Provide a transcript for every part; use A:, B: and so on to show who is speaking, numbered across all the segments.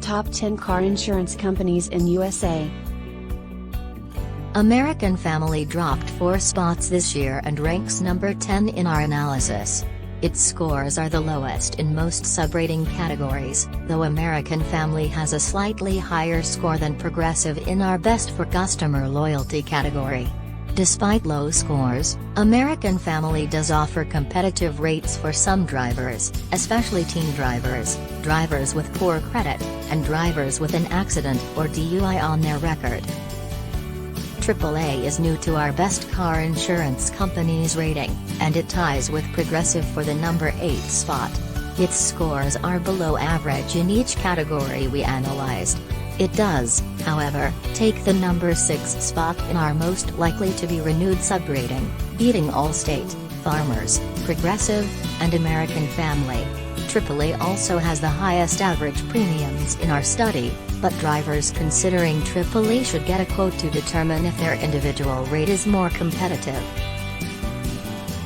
A: Top 10 car insurance companies in USA.
B: American Family dropped 4 spots this year and ranks number 10 in our analysis. Its scores are the lowest in most subrating categories, though American Family has a slightly higher score than Progressive in our Best for Customer Loyalty category. Despite low scores, American Family does offer competitive rates for some drivers, especially teen drivers, drivers with poor credit, and drivers with an accident or DUI on their record. AAA is new to our Best Car Insurance Companies rating, and it ties with Progressive for the number 8 spot. Its scores are below average in each category we analyzed. It does, however, take the number 6 spot in our most likely to be renewed subrating, beating Allstate, Farmers, Progressive, and American Family. AAA also has the highest average premiums in our study, but drivers considering AAA should get a quote to determine if their individual rate is more competitive.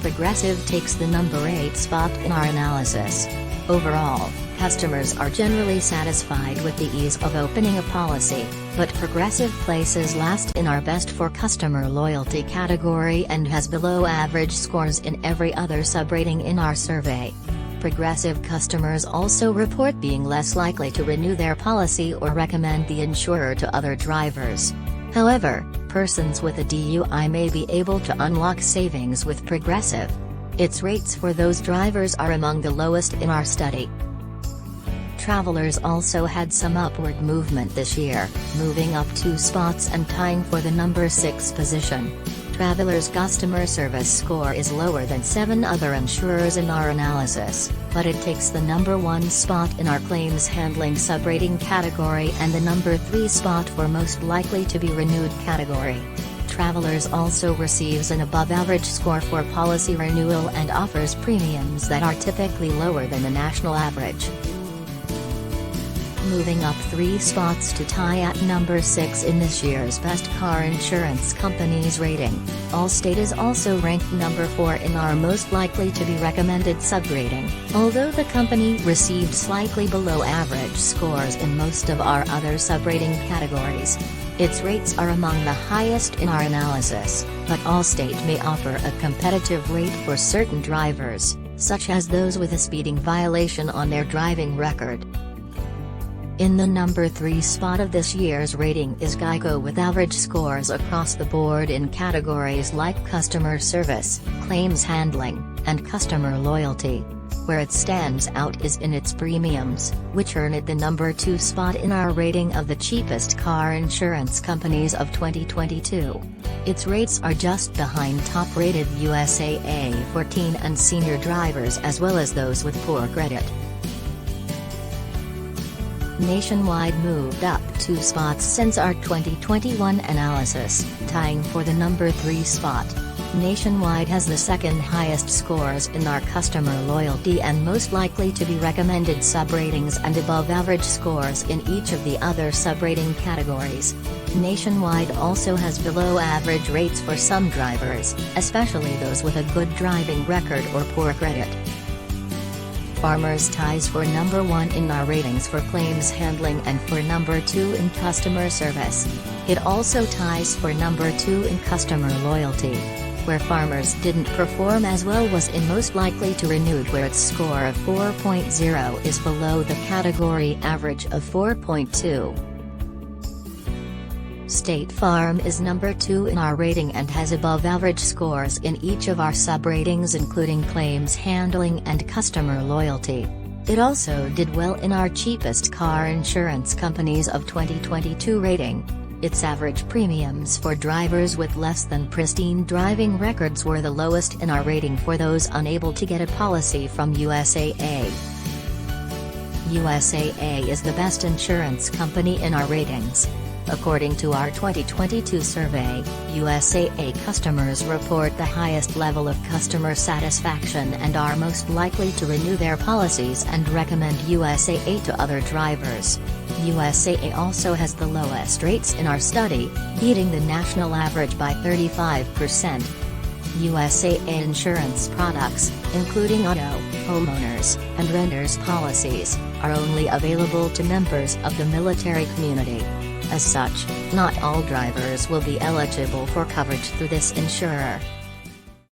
B: Progressive takes the number 8 spot in our analysis. Overall, customers are generally satisfied with the ease of opening a policy, but Progressive places last in our Best for Customer Loyalty category and has below average scores in every other subrating in our survey. Progressive customers also report being less likely to renew their policy or recommend the insurer to other drivers. However, persons with a DUI may be able to unlock savings with Progressive. Its rates for those drivers are among the lowest in our study. Travelers also had some upward movement this year, moving up 2 spots and tying for the number 6 position. Travelers' customer service score is lower than 7 other insurers in our analysis, but it takes the number 1 spot in our claims handling subrating category and the number 3 spot for most likely to be renewed category. Travelers also receives an above-average score for policy renewal and offers premiums that are typically lower than the national average. Moving up 3 spots to tie at number 6 in this year's Best Car Insurance Companies rating, Allstate is also ranked number 4 in our most likely to be recommended subrating, although the company received slightly below average scores in most of our other subrating categories. Its rates are among the highest in our analysis, but Allstate may offer a competitive rate for certain drivers, such as those with a speeding violation on their driving record. In the number 3 spot of this year's rating is Geico with average scores across the board in categories like customer service, claims handling, and customer loyalty. Where it stands out is in its premiums, which earn it the number 2 spot in our rating of the cheapest car insurance companies of 2022. Its rates are just behind top-rated USAA for teen and senior drivers as well as those with poor credit. Nationwide moved up 2 spots since our 2021 analysis, tying for the number 3 spot. Nationwide has the second highest scores in our customer loyalty and most likely to be recommended subratings and above average scores in each of the other subrating categories. Nationwide also has below average rates for some drivers, especially those with a good driving record or poor credit. Farmers ties for number 1 in our ratings for claims handling and for number 2 in customer service. It also ties for number 2 in customer loyalty. Where Farmers didn't perform as well was in most likely to renewed, where its score of 4.0 is below the category average of 4.2. Statefarm is number 2 in our rating and has above average scores in each of our subratings including claims handling and customer loyalty. It also did well in our cheapest car insurance companies of 2022 rating. Its average premiums for drivers with less than pristine driving records were the lowest in our rating for those unable to get a policy from USAA. USAA is the best insurance company in our ratings. According to our 2022 survey, USAA customers report the highest level of customer satisfaction and are most likely to renew their policies and recommend USAA to other drivers. USAA also has the lowest rates in our study, beating the national average by 35%. USAA insurance products, including auto, homeowners, and renters policies, are only available to members of the military community. As such, not all drivers will be eligible for coverage through this insurer.